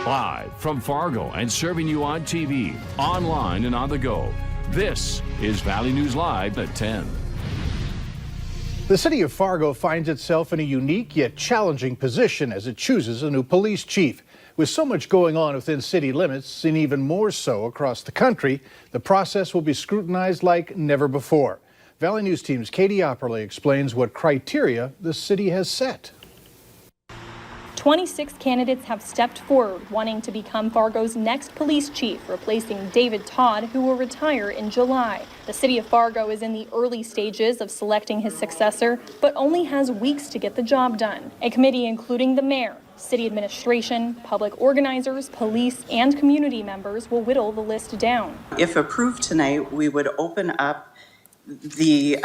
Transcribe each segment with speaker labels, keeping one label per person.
Speaker 1: Live from Fargo and serving you on TV, online, and on the go. This is Valley News Live at 10.
Speaker 2: The city of Fargo finds itself in a unique yet challenging position as it chooses a new police chief. With so much going on within city limits, and even more so across the country, the process will be scrutinized like never before. Valley News Team's Katie Opperly explains what criteria the city has set.
Speaker 3: 26 candidates have stepped forward wanting to become Fargo's next police chief, replacing David Todd, who will retire in July. The city of Fargo is in the early stages of selecting his successor, but only has weeks to get the job done. A committee including the mayor, city administration, public organizers, police, and community members will whittle the list down.
Speaker 4: If approved tonight, we would open up the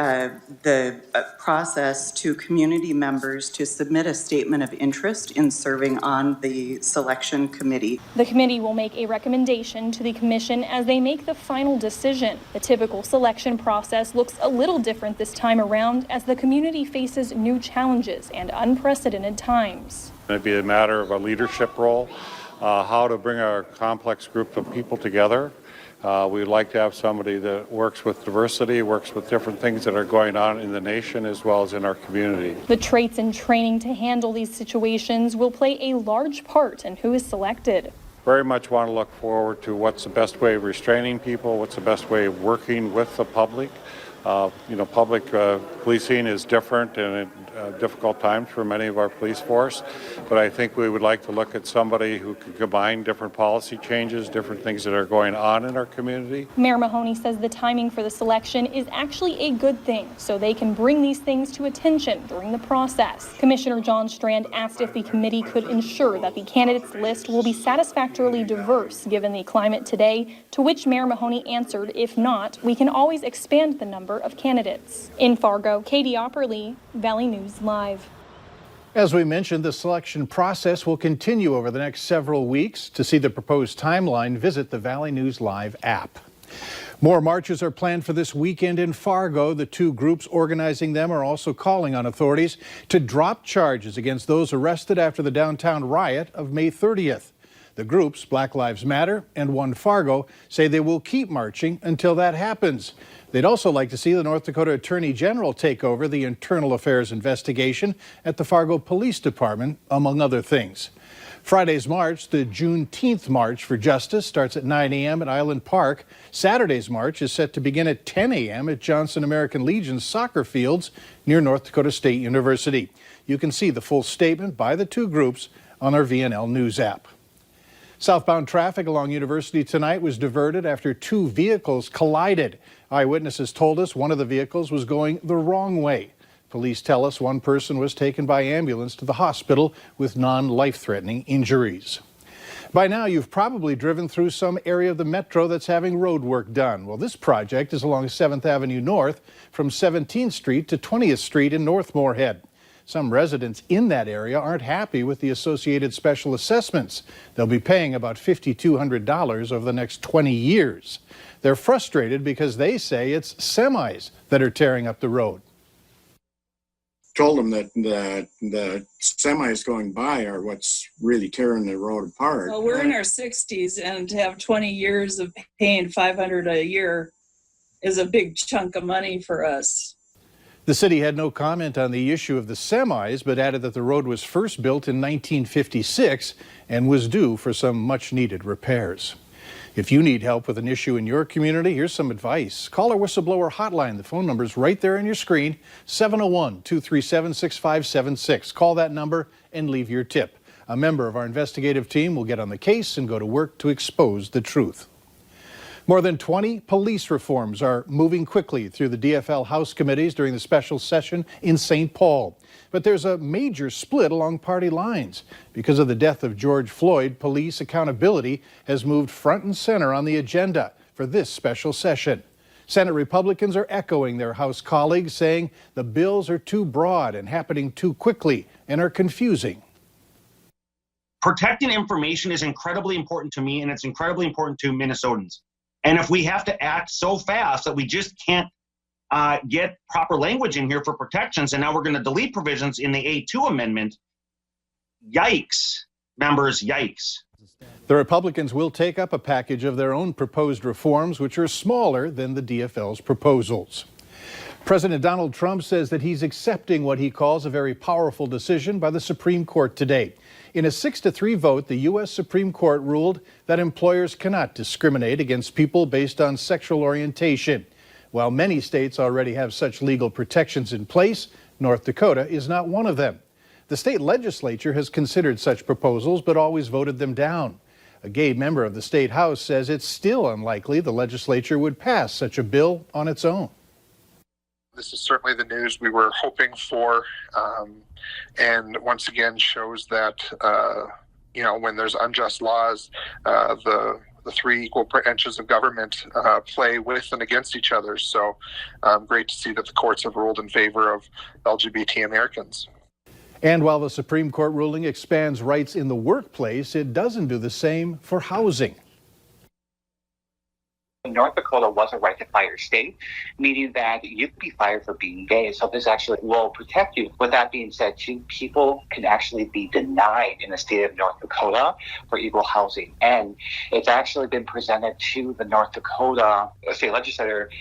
Speaker 4: process to community members to submit a statement of interest in serving on the selection committee.
Speaker 3: The committee will make a recommendation to the commission as they make the final decision. The typical selection process looks a little different this time around as the community faces new challenges and unprecedented times.
Speaker 5: It'd be a matter of a leadership role, how to bring a complex group of people together. We'd like to have somebody that works with diversity, works with different things that are going on in the nation as well as in our community.
Speaker 3: The traits and training to handle these situations will play a large part in who is selected.
Speaker 5: Very much want to look forward to what's the best way of restraining people, what's the best way of working with the public. Public policing is different and difficult times for many of our police force, but I think we would like to look at somebody who can combine different policy changes, different things that are going on in our community.
Speaker 3: Mayor Mahoney says the timing for the selection is actually a good thing, so they can bring these things to attention during the process. Commissioner John Strand asked if the committee could ensure that the candidates list will be satisfactorily diverse given the climate today, to which Mayor Mahoney answered, if not, we can always expand the number of candidates. In Fargo, Katie Opperly, Valley News Live.
Speaker 2: As we mentioned, the selection process will continue over the next several weeks. To see the proposed timeline, visit the Valley News Live app. More marches are planned for this weekend in Fargo. The two groups organizing them are also calling on authorities to drop charges against those arrested after the downtown riot of May 30th. The groups, Black Lives Matter and One Fargo, say they will keep marching until that happens. They'd also like to see the North Dakota Attorney General take over the internal affairs investigation at the Fargo Police Department, among other things. Friday's march, the Juneteenth March for Justice, starts at 9 a.m. at Island Park. Saturday's march is set to begin at 10 a.m. at Johnson American Legion's soccer fields near North Dakota State University. You can see the full statement by the two groups on our VNL News app. Southbound traffic along University tonight was diverted after two vehicles collided. Eyewitnesses told us one of the vehicles was going the wrong way. Police tell us one person was taken by ambulance to the hospital with non-life-threatening injuries. By now, you've probably driven through some area of the metro that's having road work done. Well, this project is along 7th Avenue North from 17th Street to 20th Street in North Moorhead. Some residents in that area aren't happy with the associated special assessments. They'll be paying about $5,200 over the next 20 years. They're frustrated because they say it's semis that are tearing up the road.
Speaker 6: Told them that the semis going by are what's really tearing the road apart.
Speaker 7: Well, we're in our 60s, and to have 20 years of paying $500 a year is a big chunk of money for us.
Speaker 2: The city had no comment on the issue of the semis, but added that the road was first built in 1956 and was due for some much-needed repairs. If you need help with an issue in your community, here's some advice. Call our whistleblower hotline. The phone number is right there on your screen, 701-237-6576. Call that number and leave your tip. A member of our investigative team will get on the case and go to work to expose the truth. More than 20 police reforms are moving quickly through the DFL House committees during the special session in St. Paul. But there's a major split along party lines. Because of the death of George Floyd, police accountability has moved front and center on the agenda for this special session. Senate Republicans are echoing their House colleagues, saying the bills are too broad and happening too quickly and are confusing.
Speaker 8: Protecting information is incredibly important to me, and it's incredibly important to Minnesotans. And if we have to act so fast that we just can't get proper language in here for protections, and now we're going to delete provisions in the A2 amendment, yikes, members, yikes.
Speaker 2: The Republicans will take up a package of their own proposed reforms, which are smaller than the DFL's proposals. President Donald Trump says that he's accepting what he calls a very powerful decision by the Supreme Court today. In a 6-3 vote, the U.S. Supreme Court ruled that employers cannot discriminate against people based on sexual orientation. While many states already have such legal protections in place, North Dakota is not one of them. The state legislature has considered such proposals but always voted them down. A gay member of the state house says it's still unlikely the legislature would pass such a bill on its own.
Speaker 9: This is certainly the news we were hoping for, and once again shows that, when there's unjust laws, the three equal branches of government play with and against each other. So great to see that the courts have ruled in favor of LGBT Americans.
Speaker 2: And while the Supreme Court ruling expands rights in the workplace, it doesn't do the same for housing.
Speaker 10: North Dakota was a right to fire state, meaning that you could be fired for being gay. So this actually will protect you. With that being said, too, people can actually be denied in the state of North Dakota for equal housing. And it's actually been presented to the North Dakota state legislature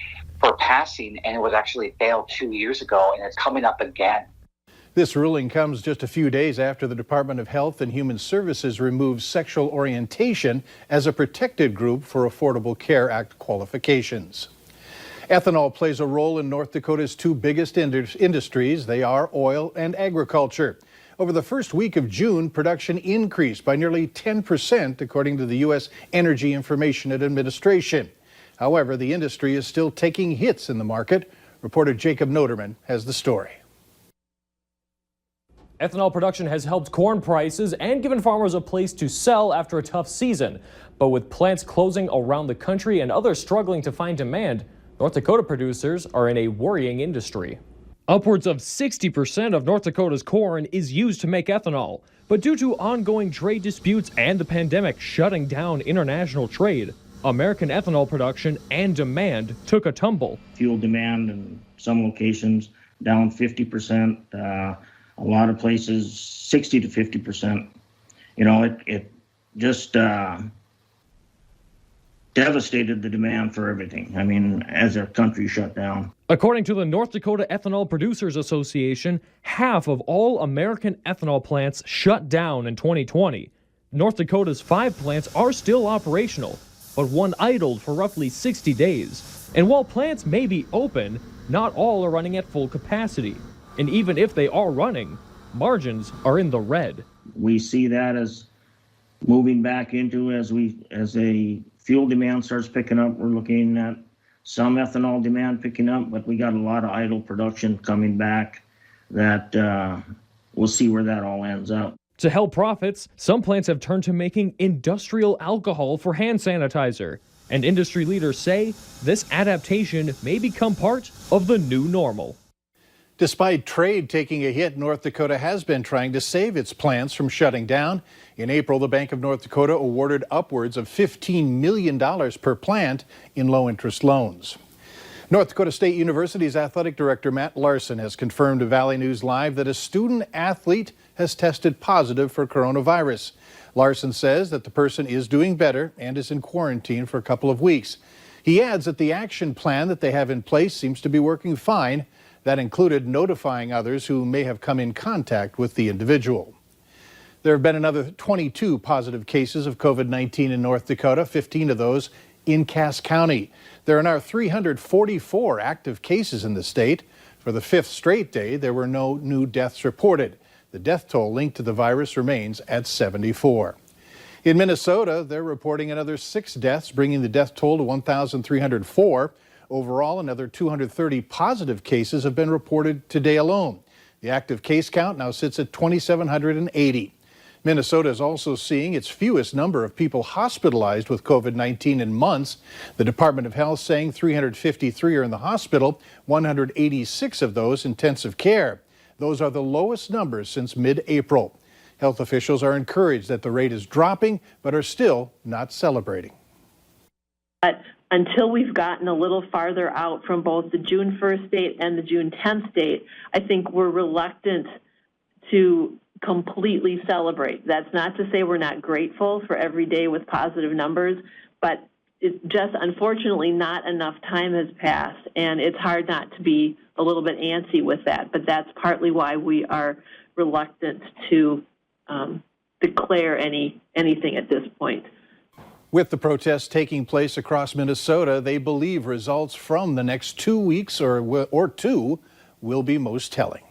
Speaker 10: for passing, and it was actually failed 2 years ago, and it's coming up again.
Speaker 2: This ruling comes just a few days after the Department of Health and Human Services removed sexual orientation as a protected group for Affordable Care Act qualifications. Ethanol plays a role in North Dakota's two biggest industries. They are oil and agriculture. Over the first week of June, production increased by nearly 10%, according to the U.S. Energy Information Administration. However, the industry is still taking hits in the market. Reporter Jacob Noterman has the story.
Speaker 11: Ethanol production has helped corn prices and given farmers a place to sell after a tough season. But with plants closing around the country and others struggling to find demand, North Dakota producers are in a worrying industry. Upwards of 60% of North Dakota's corn is used to make ethanol. But due to ongoing trade disputes and the pandemic shutting down international trade, American ethanol production and demand took a tumble.
Speaker 12: Fuel demand in some locations down 50%. A lot of places, 60 to 50%. It just devastated the demand for everything. I mean, as our country shut down.
Speaker 11: According to the North Dakota Ethanol Producers Association, half of all American ethanol plants shut down in 2020. North Dakota's 5 plants are still operational, but one idled for roughly 60 days. And while plants may be open, not all are running at full capacity. And even if they are running, margins are in the red.
Speaker 12: We see that as moving back into as a fuel demand starts picking up. We're looking at some ethanol demand picking up, but we got a lot of idle production coming back that we'll see where that all ends up.
Speaker 11: To help profits, some plants have turned to making industrial alcohol for hand sanitizer. And industry leaders say this adaptation may become part of the new normal.
Speaker 2: Despite trade taking a hit, North Dakota has been trying to save its plants from shutting down. In April, the Bank of North Dakota awarded upwards of $15 million per plant in low-interest loans. North Dakota State University's athletic director Matt Larson has confirmed to Valley News Live that a student athlete has tested positive for coronavirus. Larson says that the person is doing better and is in quarantine for a couple of weeks. He adds that the action plan that they have in place seems to be working fine. That included notifying others who may have come in contact with the individual. There have been another 22 positive cases of COVID-19 in North Dakota, 15 of those in Cass County. There are now 344 active cases in the state. For the 5th straight day, there were no new deaths reported. The death toll linked to the virus remains at 74. In Minnesota, they're reporting another 6 deaths, bringing the death toll to 1,304. Overall, another 230 positive cases have been reported today alone. The active case count now sits at 2,780. Minnesota is also seeing its fewest number of people hospitalized with COVID-19 in months. The Department of Health saying 353 are in the hospital, 186 of those intensive care. Those are the lowest numbers since mid-April. Health officials are encouraged that the rate is dropping, but are still not celebrating.
Speaker 13: But until we've gotten a little farther out from both the June 1st date and the June 10th date, I think we're reluctant to completely celebrate. That's not to say we're not grateful for every day with positive numbers, but it's just unfortunately not enough time has passed, and it's hard not to be a little bit antsy with that. But that's partly why we are reluctant to declare anything at this point.
Speaker 2: With the protests taking place across Minnesota, they believe results from the next 2 weeks or two will be most telling.